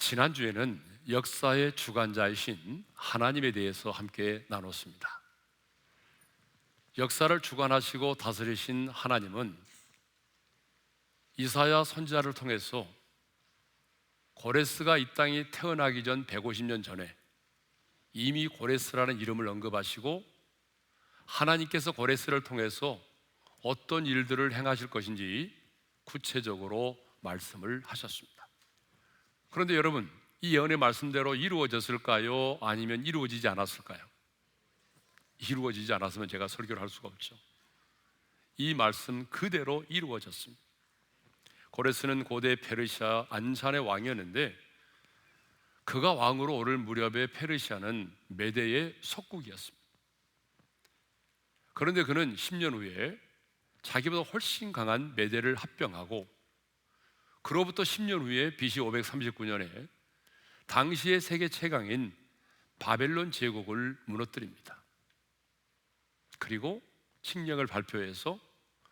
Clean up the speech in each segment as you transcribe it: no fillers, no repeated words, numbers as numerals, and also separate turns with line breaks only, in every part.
지난주에는 역사의 주관자이신 하나님에 대해서 함께 나눴습니다. 역사를 주관하시고 다스리신 하나님은 이사야 선지자를 통해서 고레스가 이 땅에 태어나기 전 150년 전에 이미 고레스라는 이름을 언급하시고 하나님께서 고레스를 통해서 어떤 일들을 행하실 것인지 구체적으로 말씀을 하셨습니다. 그런데 여러분, 이 예언의 말씀대로 이루어졌을까요? 아니면 이루어지지 않았을까요? 이루어지지 않았으면 제가 설교를 할 수가 없죠. 이 말씀 그대로 이루어졌습니다. 고레스는 고대 페르시아 안산의 왕이었는데 그가 왕으로 오를 무렵에 페르시아는 메대의 속국이었습니다. 그런데 그는 10년 후에 자기보다 훨씬 강한 메대를 합병하고 그로부터 10년 후에 BC 539년에 당시의 세계 최강인 바벨론 제국을 무너뜨립니다. 그리고 칙령을 발표해서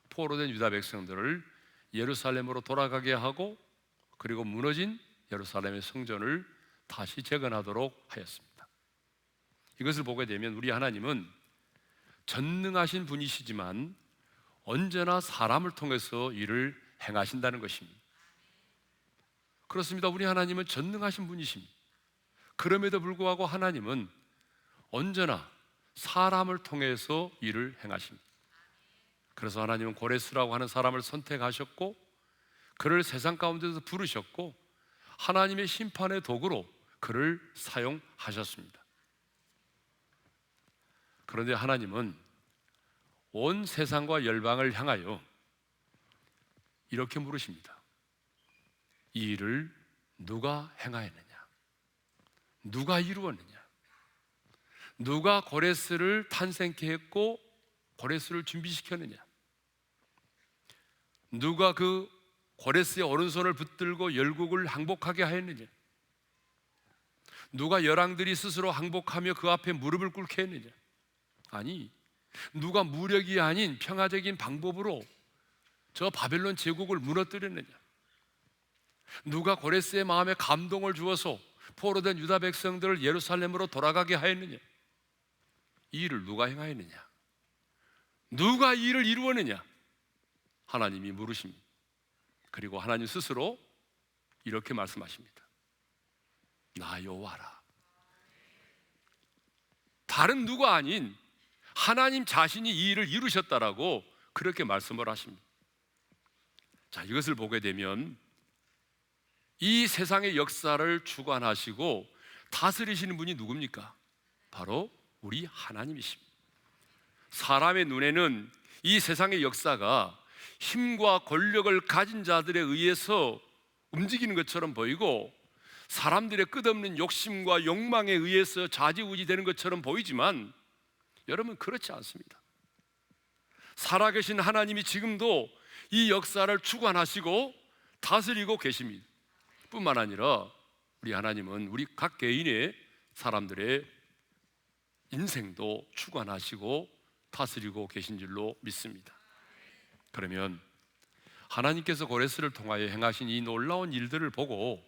포로된 유다 백성들을 예루살렘으로 돌아가게 하고 그리고 무너진 예루살렘의 성전을 다시 재건하도록 하였습니다. 이것을 보게 되면 우리 하나님은 전능하신 분이시지만 언제나 사람을 통해서 일을 행하신다는 것입니다. 그렇습니다. 우리 하나님은 전능하신 분이십니다. 그럼에도 불구하고 하나님은 언제나 사람을 통해서 일을 행하십니다. 그래서 하나님은 고레스라고 하는 사람을 선택하셨고 그를 세상 가운데서 부르셨고 하나님의 심판의 도구로 그를 사용하셨습니다. 그런데 하나님은 온 세상과 열방을 향하여 이렇게 물으십니다. 이 일을 누가 행하였느냐? 누가 이루었느냐? 누가 고레스를 탄생케 했고 고레스를 준비시켰느냐? 누가 그 고레스의 오른손을 붙들고 열국을 항복하게 하였느냐? 누가 열왕들이 스스로 항복하며 그 앞에 무릎을 꿇게 했느냐? 아니, 누가 무력이 아닌 평화적인 방법으로 저 바벨론 제국을 무너뜨렸느냐? 누가 고레스의 마음에 감동을 주어서 포로된 유다 백성들을 예루살렘으로 돌아가게 하였느냐? 이 일을 누가 행하였느냐? 누가 이 일을 이루었느냐? 하나님이 물으십니다. 그리고 하나님 스스로 이렇게 말씀하십니다. 나 여호와라. 다른 누가 아닌 하나님 자신이 이 일을 이루셨다라고 그렇게 말씀을 하십니다. 자, 이것을 보게 되면 이 세상의 역사를 주관하시고 다스리시는 분이 누굽니까? 바로 우리 하나님이십니다. 사람의 눈에는 이 세상의 역사가 힘과 권력을 가진 자들에 의해서 움직이는 것처럼 보이고 사람들의 끝없는 욕심과 욕망에 의해서 좌지우지 되는 것처럼 보이지만 여러분, 그렇지 않습니다. 살아계신 하나님이 지금도 이 역사를 주관하시고 다스리고 계십니다. 뿐만 아니라 우리 하나님은 우리 각 개인의 사람들의 인생도 주관하시고 다스리고 계신 줄로 믿습니다. 그러면 하나님께서 고레스를 통하여 행하신 이 놀라운 일들을 보고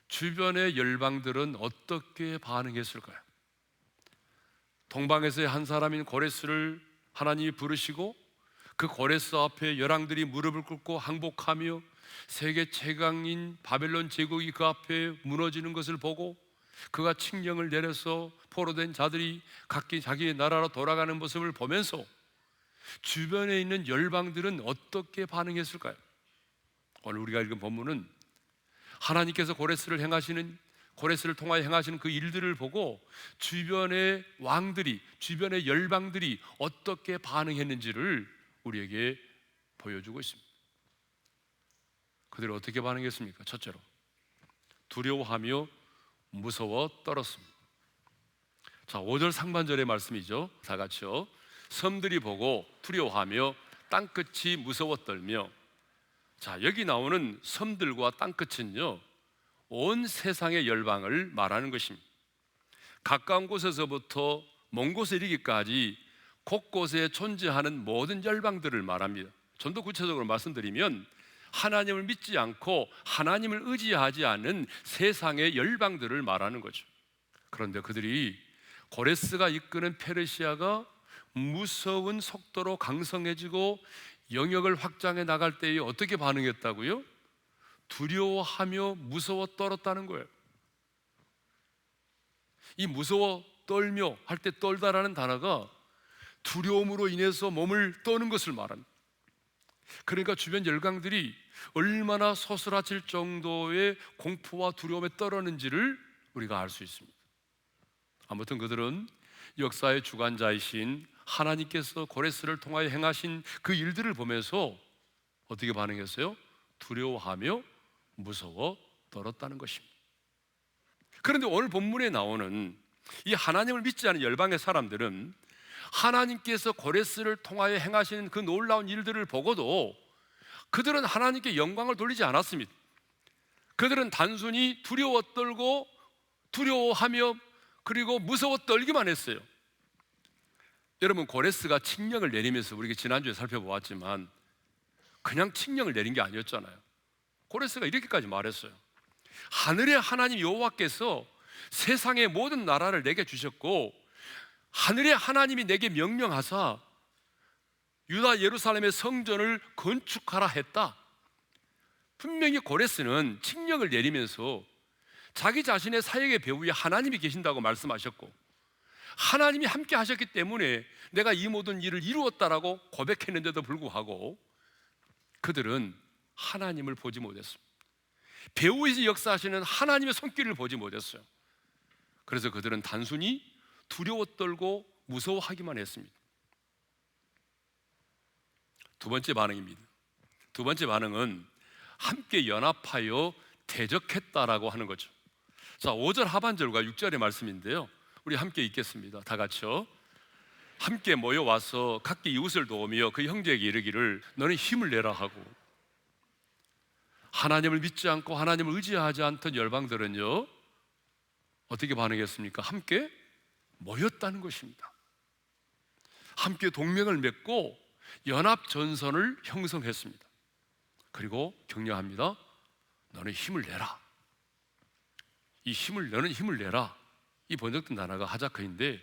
주변의 열방들은 어떻게 반응했을까요? 동방에서의 한 사람인 고레스를 하나님이 부르시고 그 고레스 앞에 열왕들이 무릎을 꿇고 항복하며 세계 최강인 바벨론 제국이 그 앞에 무너지는 것을 보고 그가 칙령을 내려서 포로된 자들이 각기 자기의 나라로 돌아가는 모습을 보면서 주변에 있는 열방들은 어떻게 반응했을까요? 오늘 우리가 읽은 본문은 하나님께서 고레스를 통하여 행하시는 그 일들을 보고 주변의 왕들이, 주변의 열방들이 어떻게 반응했는지를 우리에게 보여주고 있습니다. 그들이 어떻게 반응했습니까? 첫째로, 두려워하며 무서워 떨었습니다. 자, 5절 상반절의 말씀이죠. 다 같이요. 섬들이 보고 두려워하며 땅끝이 무서워 떨며. 자, 여기 나오는 섬들과 땅끝은요, 온 세상의 열방을 말하는 것입니다. 가까운 곳에서부터 먼 곳에 이르기까지 곳곳에 존재하는 모든 열방들을 말합니다. 좀 더 구체적으로 말씀드리면 하나님을 믿지 않고 하나님을 의지하지 않는 세상의 열방들을 말하는 거죠. 그런데 그들이 고레스가 이끄는 페르시아가 무서운 속도로 강성해지고 영역을 확장해 나갈 때에 어떻게 반응했다고요? 두려워하며 무서워 떨었다는 거예요. 이 무서워 떨며 할 때 떨다라는 단어가 두려움으로 인해서 몸을 떠는 것을 말합니다. 그러니까 주변 열강들이 얼마나 소스라칠 정도의 공포와 두려움에 떨었는지를 우리가 알 수 있습니다. 아무튼 그들은 역사의 주관자이신 하나님께서 고레스를 통하여 행하신 그 일들을 보면서 어떻게 반응했어요? 두려워하며 무서워 떨었다는 것입니다. 그런데 오늘 본문에 나오는 이 하나님을 믿지 않은 열방의 사람들은 하나님께서 고레스를 통하여 행하시는 그 놀라운 일들을 보고도 그들은 하나님께 영광을 돌리지 않았습니다. 그들은 단순히 두려워 떨고 두려워하며 그리고 무서워 떨기만 했어요. 여러분, 고레스가 칙령을 내리면서 우리가 지난주에 살펴보았지만 그냥 칙령을 내린 게 아니었잖아요. 고레스가 이렇게까지 말했어요. 하늘의 하나님 여호와께서 세상의 모든 나라를 내게 주셨고 하늘의 하나님이 내게 명령하사 유다 예루살렘의 성전을 건축하라 했다. 분명히 고레스는 칙령을 내리면서 자기 자신의 사역의 배후에 하나님이 계신다고 말씀하셨고 하나님이 함께 하셨기 때문에 내가 이 모든 일을 이루었다라고 고백했는데도 불구하고 그들은 하나님을 보지 못했습니다. 배후에서 역사하시는 하나님의 손길을 보지 못했어요. 그래서 그들은 단순히 두려워 떨고 무서워하기만 했습니다. 두 번째 반응입니다. 두 번째 반응은 함께 연합하여 대적했다라고 하는 거죠. 자, 5절 하반절과 6절의 말씀인데요, 우리 함께 읽겠습니다. 다 같이요. 함께 모여와서 각기 이웃을 도우며 그 형제에게 이르기를 너는 힘을 내라 하고, 하나님을 믿지 않고 하나님을 의지하지 않던 열방들은요 어떻게 반응했습니까? 함께 모였다는 것입니다. 함께 동맹을 맺고 연합전선을 형성했습니다. 그리고 격려합니다. 너는 힘을 내라. 너는 힘을 내라. 이 번역된 단어가 하자크인데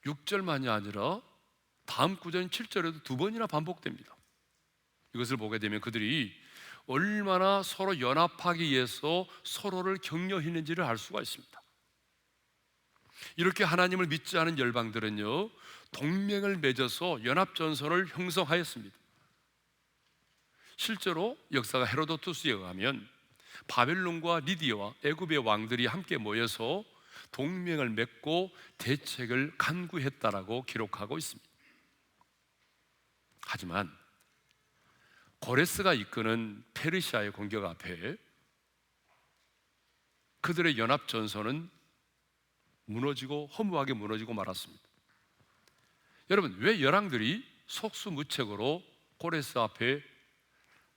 6절만이 아니라 다음 구절인 7절에도 두 번이나 반복됩니다. 이것을 보게 되면 그들이 얼마나 서로 연합하기 위해서 서로를 격려했는지를 알 수가 있습니다. 이렇게 하나님을 믿지 않은 열방들은요 동맹을 맺어서 연합전선을 형성하였습니다. 실제로 역사가 헤로도투스에 의하면 바벨론과 리디아와 애굽의 왕들이 함께 모여서 동맹을 맺고 대책을 간구했다라고 기록하고 있습니다. 하지만 고레스가 이끄는 페르시아의 공격 앞에 그들의 연합전선은 무너지고 허무하게 무너지고 말았습니다. 여러분, 왜 열왕들이 속수무책으로 고레스 앞에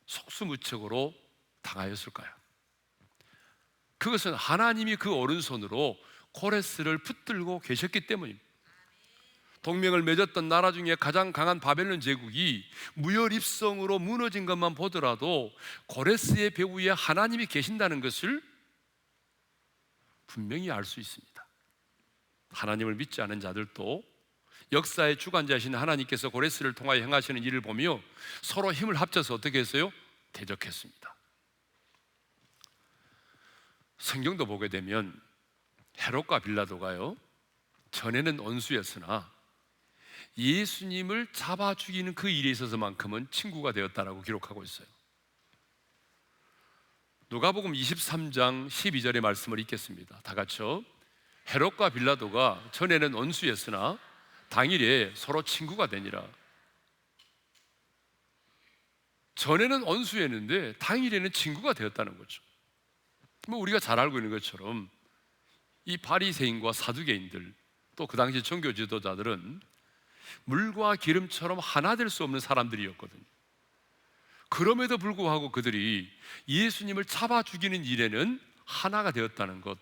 속수무책으로 당하였을까요? 그것은 하나님이 그 오른손으로 고레스를 붙들고 계셨기 때문입니다. 동맹을 맺었던 나라 중에 가장 강한 바벨론 제국이 무혈입성으로 무너진 것만 보더라도 고레스의 배후에 하나님이 계신다는 것을 분명히 알 수 있습니다. 하나님을 믿지 않은 자들도 역사의 주관자이신 하나님께서 고레스를 통하여 행하시는 일을 보며 서로 힘을 합쳐서 어떻게 했어요? 대적했습니다. 성경도 보게 되면 헤롯과 빌라도가요 전에는 원수였으나 예수님을 잡아 죽이는 그 일에 있어서만큼은 친구가 되었다라고 기록하고 있어요. 누가복음 23장 12절의 말씀을 읽겠습니다. 다 같이요. 헤롯과 빌라도가 전에는 원수였으나 당일에 서로 친구가 되니라. 전에는 원수였는데 당일에는 친구가 되었다는 거죠. 뭐 우리가 잘 알고 있는 것처럼 이 바리새인과 사두개인들 또 그 당시 종교 지도자들은 물과 기름처럼 하나 될 수 없는 사람들이었거든요. 그럼에도 불구하고 그들이 예수님을 잡아 죽이는 일에는 하나가 되었다는 것,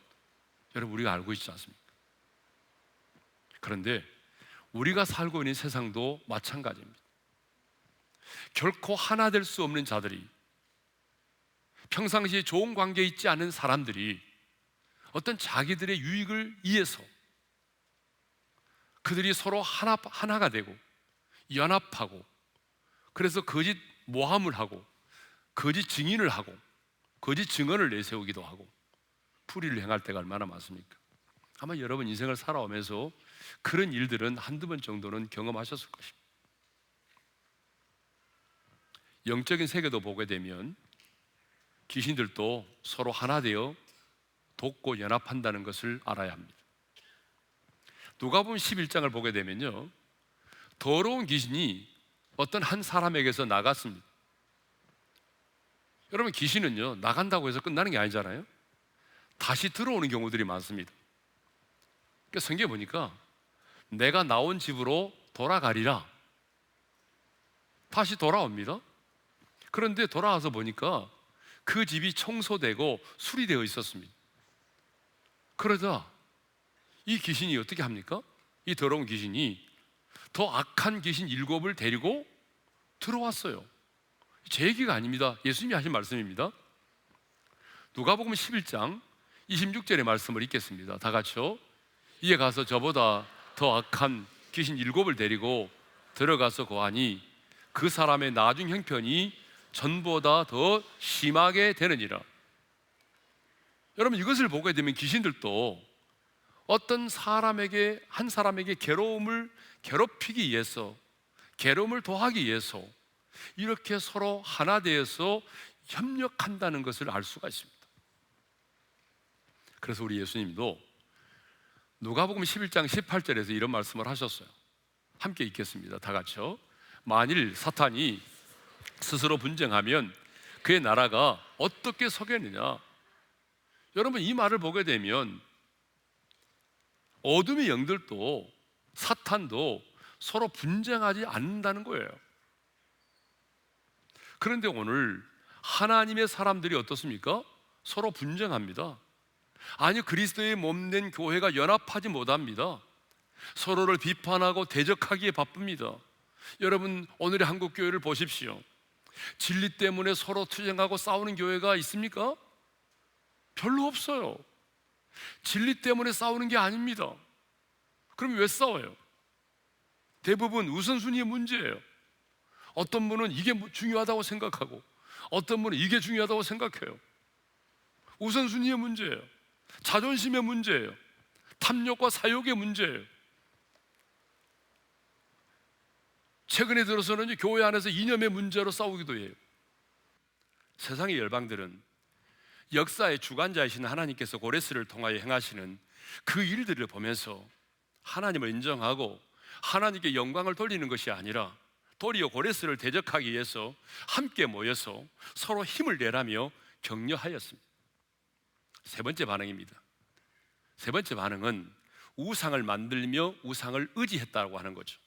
여러분 우리가 알고 있지 않습니까? 그런데 우리가 살고 있는 세상도 마찬가지입니다. 결코 하나 될 수 없는 자들이 평상시에 좋은 관계에 있지 않은 사람들이 어떤 자기들의 유익을 위해서 그들이 서로 하나가 되고 연합하고, 그래서 거짓 모함을 하고 거짓 증인을 하고 거짓 증언을 내세우기도 하고 불의를 행할 때가 얼마나 많습니까? 아마 여러분 인생을 살아오면서 그런 일들은 한두 번 정도는 경험하셨을 것입니다. 영적인 세계도 보게 되면 귀신들도 서로 하나 되어 돕고 연합한다는 것을 알아야 합니다. 누가복음 11장을 보게 되면요, 더러운 귀신이 어떤 한 사람에게서 나갔습니다. 여러분, 귀신은요 나간다고 해서 끝나는 게 아니잖아요. 다시 들어오는 경우들이 많습니다. 그러니까 성경에 보니까 내가 나온 집으로 돌아가리라, 다시 돌아옵니다. 그런데 돌아와서 보니까 그 집이 청소되고 수리되어 있었습니다. 그러자 이 귀신이 어떻게 합니까? 이 더러운 귀신이 더 악한 귀신 7을 데리고 들어왔어요. 제 얘기가 아닙니다. 예수님이 하신 말씀입니다. 누가복음 11장 26절의 말씀을 읽겠습니다. 다 같이요. 이에 가서 저보다 더 악한 귀신 7을 데리고 들어가서 고하니 그 사람의 나중 형편이 전보다 더 심하게 되느니라. 여러분, 이것을 보게 되면 귀신들도 어떤 사람에게, 한 사람에게 괴로움을 괴롭히기 위해서, 괴로움을 더하기 위해서 이렇게 서로 하나 되어서 협력한다는 것을 알 수가 있습니다. 그래서 우리 예수님도 누가복음 11장 18절에서 이런 말씀을 하셨어요. 함께 읽겠습니다. 다 같이요. 만일 사탄이 스스로 분쟁하면 그의 나라가 어떻게 서겠느냐. 여러분, 이 말을 보게 되면 어둠의 영들도 사탄도 서로 분쟁하지 않는다는 거예요. 그런데 오늘 하나님의 사람들이 어떻습니까? 서로 분쟁합니다. 아니, 그리스도의 몸된 교회가 연합하지 못합니다. 서로를 비판하고 대적하기에 바쁩니다. 여러분, 오늘의 한국 교회를 보십시오. 진리 때문에 서로 투쟁하고 싸우는 교회가 있습니까? 별로 없어요. 진리 때문에 싸우는 게 아닙니다. 그럼 왜 싸워요? 대부분 우선순위의 문제예요. 어떤 분은 이게 중요하다고 생각하고 어떤 분은 이게 중요하다고 생각해요. 우선순위의 문제예요. 자존심의 문제예요. 탐욕과 사욕의 문제예요. 최근에 들어서는 교회 안에서 이념의 문제로 싸우기도 해요. 세상의 열방들은 역사의 주관자이신 하나님께서 고레스를 통하여 행하시는 그 일들을 보면서 하나님을 인정하고 하나님께 영광을 돌리는 것이 아니라 도리어 고레스를 대적하기 위해서 함께 모여서 서로 힘을 내라며 격려하였습니다. 세 번째 반응입니다. 세 번째 반응은 우상을 만들며 우상을 의지했다고 하는 거죠.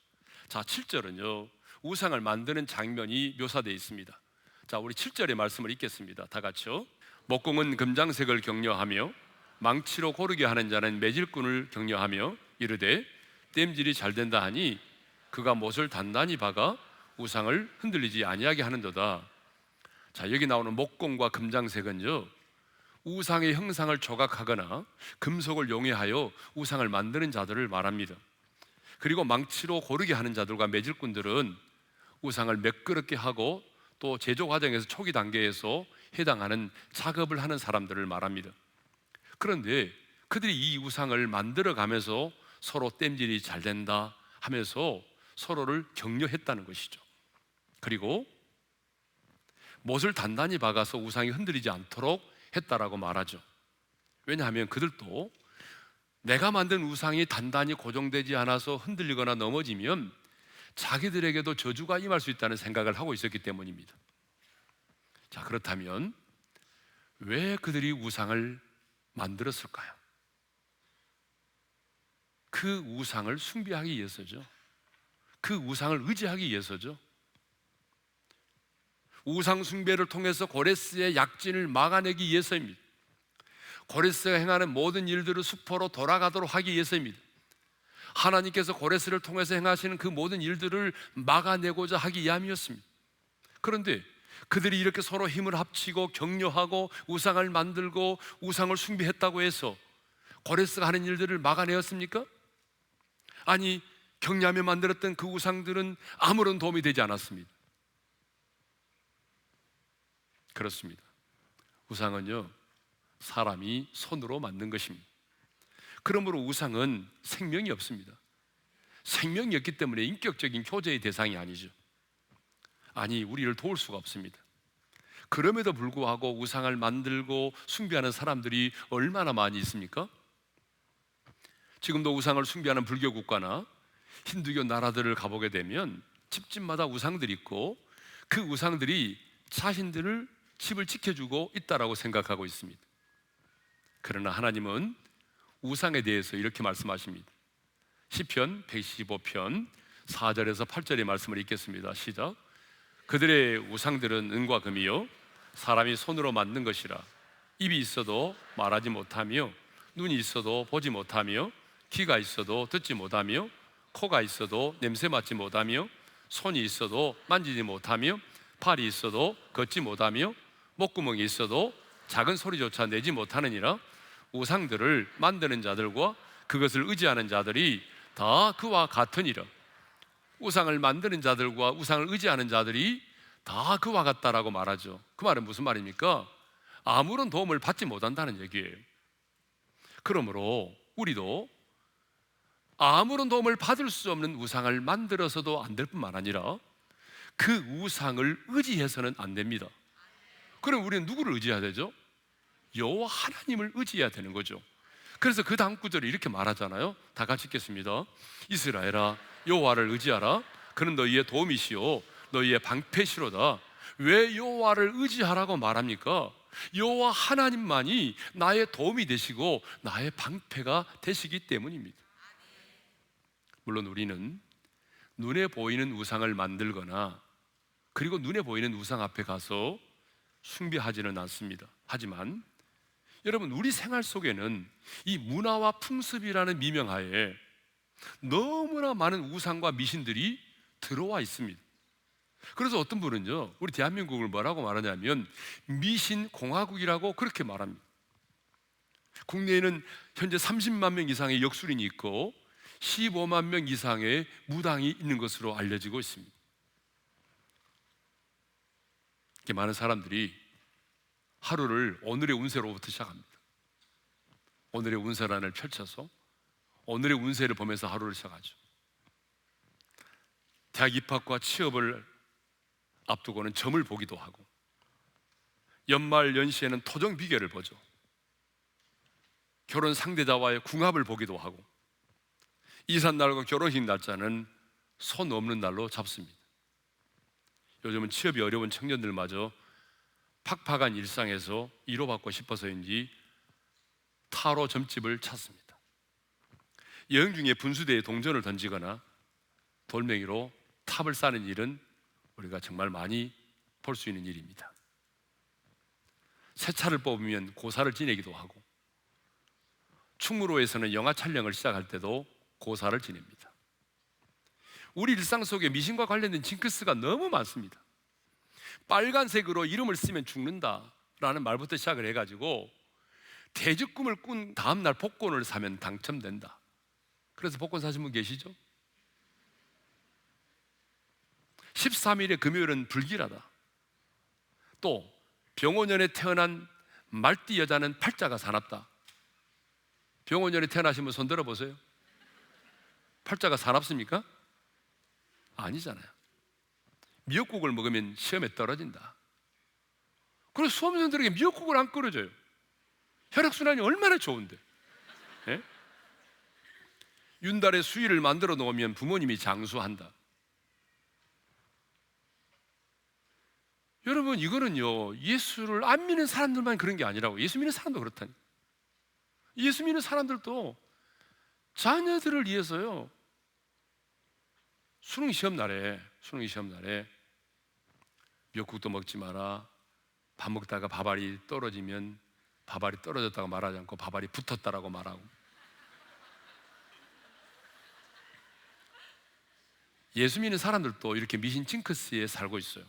자, 7절은요 우상을 만드는 장면이 묘사되어 있습니다. 자, 우리 7절의 말씀을 읽겠습니다. 다 같이요. 목공은 금장색을 격려하며 망치로 고르게 하는 자는 매질꾼을 격려하며 이르되 땜질이 잘 된다 하니 그가 못을 단단히 박아 우상을 흔들리지 아니하게 하는도다. 자, 여기 나오는 목공과 금장색은요 우상의 형상을 조각하거나 금속을 용해하여 우상을 만드는 자들을 말합니다. 그리고 망치로 고르게 하는 자들과 매질꾼들은 우상을 매끄럽게 하고 또 제조 과정에서 초기 단계에서 해당하는 작업을 하는 사람들을 말합니다. 그런데 그들이 이 우상을 만들어 가면서 서로 땜질이 잘 된다 하면서 서로를 격려했다는 것이죠. 그리고 못을 단단히 박아서 우상이 흔들리지 않도록 했다라고 말하죠. 왜냐하면 그들도 내가 만든 우상이 단단히 고정되지 않아서 흔들리거나 넘어지면 자기들에게도 저주가 임할 수 있다는 생각을 하고 있었기 때문입니다. 자, 그렇다면 왜 그들이 우상을 만들었을까요? 그 우상을 숭배하기 위해서죠. 그 우상을 의지하기 위해서죠. 우상 숭배를 통해서 고레스의 약진을 막아내기 위해서입니다. 고레스가 행하는 모든 일들을 수포로 돌아가도록 하기 위해서입니다. 하나님께서 고레스를 통해서 행하시는 그 모든 일들을 막아내고자 하기 위함이었습니다. 그런데 그들이 이렇게 서로 힘을 합치고 격려하고 우상을 만들고 우상을 숭배했다고 해서 고레스가 하는 일들을 막아내었습니까? 아니, 격려하며 만들었던 그 우상들은 아무런 도움이 되지 않았습니다. 그렇습니다. 우상은요, 사람이 손으로 만든 것입니다. 그러므로 우상은 생명이 없습니다. 생명이 없기 때문에 인격적인 교제의 대상이 아니죠. 아니, 우리를 도울 수가 없습니다. 그럼에도 불구하고 우상을 만들고 숭배하는 사람들이 얼마나 많이 있습니까? 지금도 우상을 숭배하는 불교 국가나 힌두교 나라들을 가보게 되면 집집마다 우상들이 있고 그 우상들이 자신들을 집을 지켜주고 있다라고 생각하고 있습니다. 그러나 하나님은 우상에 대해서 이렇게 말씀하십니다. 시편 115편 4절에서 8절의 말씀을 읽겠습니다. 시작. 그들의 우상들은 은과 금이요 사람이 손으로 만든 것이라. 입이 있어도 말하지 못하며 눈이 있어도 보지 못하며 귀가 있어도 듣지 못하며 코가 있어도 냄새 맡지 못하며 손이 있어도 만지지 못하며 팔이 있어도 걷지 못하며 목구멍이 있어도 작은 소리조차 내지 못하느니라. 우상들을 만드는 자들과 그것을 의지하는 자들이 다 그와 같으니라. 우상을 만드는 자들과 우상을 의지하는 자들이 다 그와 같다라고 말하죠. 그 말은 무슨 말입니까? 아무런 도움을 받지 못한다는 얘기예요. 그러므로 우리도 아무런 도움을 받을 수 없는 우상을 만들어서도 안 될 뿐만 아니라 그 우상을 의지해서는 안 됩니다. 그럼 우리는 누구를 의지해야 되죠? 여호와 하나님을 의지해야 되는 거죠. 그래서 그 다음 구절에 이렇게 말하잖아요. 다 같이 읽겠습니다. 이스라엘아, 여호와를 의지하라. 그는 너희의 도움이시오 너희의 방패시로다. 왜 여호와를 의지하라고 말합니까? 여호와 하나님만이 나의 도움이 되시고 나의 방패가 되시기 때문입니다. 물론 우리는 눈에 보이는 우상을 만들거나 그리고 눈에 보이는 우상 앞에 가서 숭배하지는 않습니다. 하지만 여러분, 우리 생활 속에는 이 문화와 풍습이라는 미명하에 너무나 많은 우상과 미신들이 들어와 있습니다. 그래서 어떤 분은요, 우리 대한민국을 뭐라고 말하냐면 미신공화국이라고 그렇게 말합니다. 국내에는 현재 30만 명 이상의 역술인이 있고 15만 명 이상의 무당이 있는 것으로 알려지고 있습니다. 이렇게 많은 사람들이 하루를 오늘의 운세로부터 시작합니다. 오늘의 운세란을 펼쳐서 오늘의 운세를 보면서 하루를 시작하죠. 대학 입학과 취업을 앞두고는 점을 보기도 하고 연말 연시에는 토정 비결을 보죠. 결혼 상대자와의 궁합을 보기도 하고 이삿날과 결혼식 날짜는 손 없는 날로 잡습니다. 요즘은 취업이 어려운 청년들마저 팍팍한 일상에서 위로받고 싶어서인지 타로 점집을 찾습니다. 여행 중에 분수대에 동전을 던지거나 돌멩이로 탑을 쌓는 일은 우리가 정말 많이 볼 수 있는 일입니다. 새 차를 뽑으면 고사를 지내기도 하고 충무로에서는 영화 촬영을 시작할 때도 고사를 지냅니다. 우리 일상 속에 미신과 관련된 징크스가 너무 많습니다. 빨간색으로 이름을 쓰면 죽는다라는 말부터 시작을 해가지고 대적꿈을 꾼 다음날 복권을 사면 당첨된다. 그래서 복권 사신 분 계시죠? 13일의 금요일은 불길하다. 또 병원년에 태어난 말띠 여자는 팔자가 사납다. 병원년에 태어나신 분 손 들어보세요. 팔자가 사납습니까? 아니잖아요. 미역국을 먹으면 시험에 떨어진다. 그래서 수험생들에게 미역국을 안 끓여줘요. 혈액순환이 얼마나 좋은데. 예? 윤달에 수의를 만들어 놓으면 부모님이 장수한다. 여러분, 이거는요 예수를 안 믿는 사람들만 그런 게 아니라고. 예수 믿는 사람도 그렇다니. 예수 믿는 사람들도 자녀들을 위해서요 수능 시험 날에 미역국도 먹지 마라. 밥 먹다가 밥알이 떨어지면 밥알이 떨어졌다고 말하지 않고 밥알이 붙었다라고 말하고, 예수 믿는 사람들도 이렇게 미신 징크스에 살고 있어요.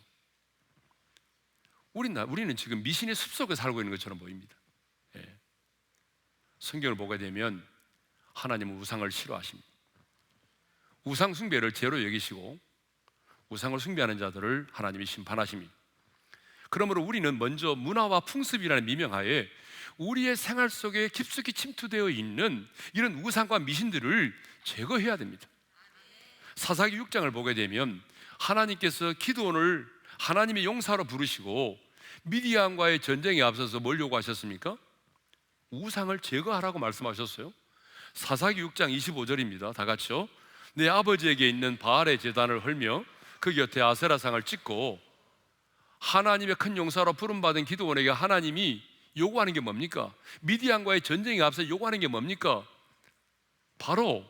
우리는 지금 미신의 숲속에 살고 있는 것처럼 보입니다. 예. 성경을 보게 되면 하나님은 우상을 싫어하십니다. 우상 숭배를 죄로 여기시고 우상을 숭배하는 자들을 하나님이 심판하십니다. 그러므로 우리는 먼저 문화와 풍습이라는 미명하에 우리의 생활 속에 깊숙이 침투되어 있는 이런 우상과 미신들을 제거해야 됩니다. 사사기 6장을 보게 되면 하나님께서 기드온을 하나님의 용사로 부르시고 미디안과의 전쟁에 앞서서 뭘 요구하셨습니까? 우상을 제거하라고 말씀하셨어요. 사사기 6장 25절입니다. 다 같이요. 내 아버지에게 있는 바알의 제단을 헐며 그 곁에 아세라상을 찍고, 하나님의 큰 용사로 부름받은 기드온에게 하나님이 요구하는 게 뭡니까? 미디안과의 전쟁에 앞서 요구하는 게 뭡니까? 바로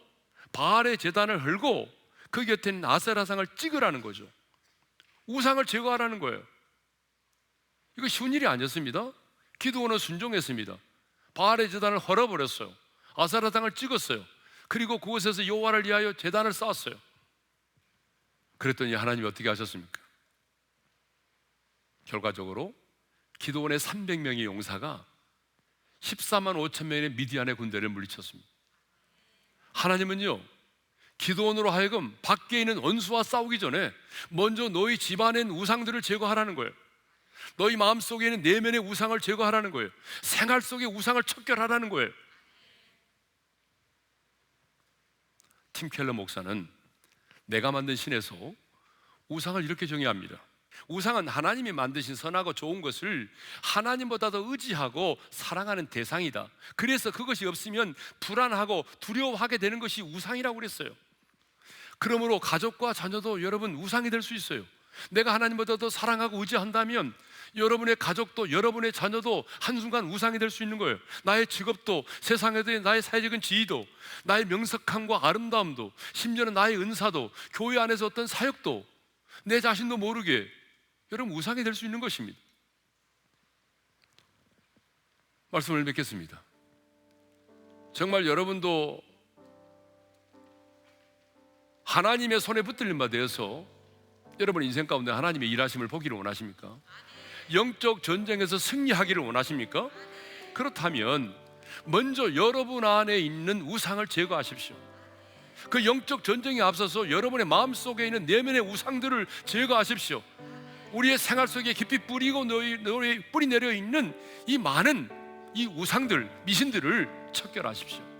바알의 제단을 헐고 그 곁에 있는 아세라상을 찍으라는 거죠. 우상을 제거하라는 거예요. 이거 쉬운 일이 아니었습니다. 기드온은 순종했습니다. 바알의 제단을 헐어버렸어요. 아세라상을 찍었어요. 그리고 그곳에서 여호와를 위하여 제단을 쌓았어요. 그랬더니 하나님이 어떻게 하셨습니까? 결과적으로 기드온의 300명의 용사가 14만 5천 명의 미디안의 군대를 물리쳤습니다. 하나님은요, 기드온으로 하여금 밖에 있는 원수와 싸우기 전에 먼저 너희 집안의 우상들을 제거하라는 거예요. 너희 마음속에 있는 내면의 우상을 제거하라는 거예요. 생활 속의 우상을 척결하라는 거예요. 팀 켈러 목사는 내가 만든 신에서 우상을 이렇게 정의합니다. 우상은 하나님이 만드신 선하고 좋은 것을 하나님보다 더 의지하고 사랑하는 대상이다. 그래서 그것이 없으면 불안하고 두려워하게 되는 것이 우상이라고 그랬어요. 그러므로 가족과 자녀도 여러분 우상이 될 수 있어요. 내가 하나님보다 더 사랑하고 의지한다면 여러분의 가족도 여러분의 자녀도 한순간 우상이 될 수 있는 거예요. 나의 직업도, 세상에서의 나의 사회적인 지위도, 나의 명석함과 아름다움도, 심지어는 나의 은사도, 교회 안에서 어떤 사역도 내 자신도 모르게 여러분 우상이 될 수 있는 것입니다. 말씀을 맺겠습니다. 정말 여러분도 하나님의 손에 붙들린 바 되어서 여러분 인생 가운데 하나님의 일하심을 보기를 원하십니까? 영적 전쟁에서 승리하기를 원하십니까? 그렇다면 먼저 여러분 안에 있는 우상을 제거하십시오. 그 영적 전쟁에 앞서서 여러분의 마음속에 있는 내면의 우상들을 제거하십시오. 우리의 생활 속에 깊이 뿌리고 뿌리 내려 있는 이 많은 이 우상들, 미신들을 척결하십시오.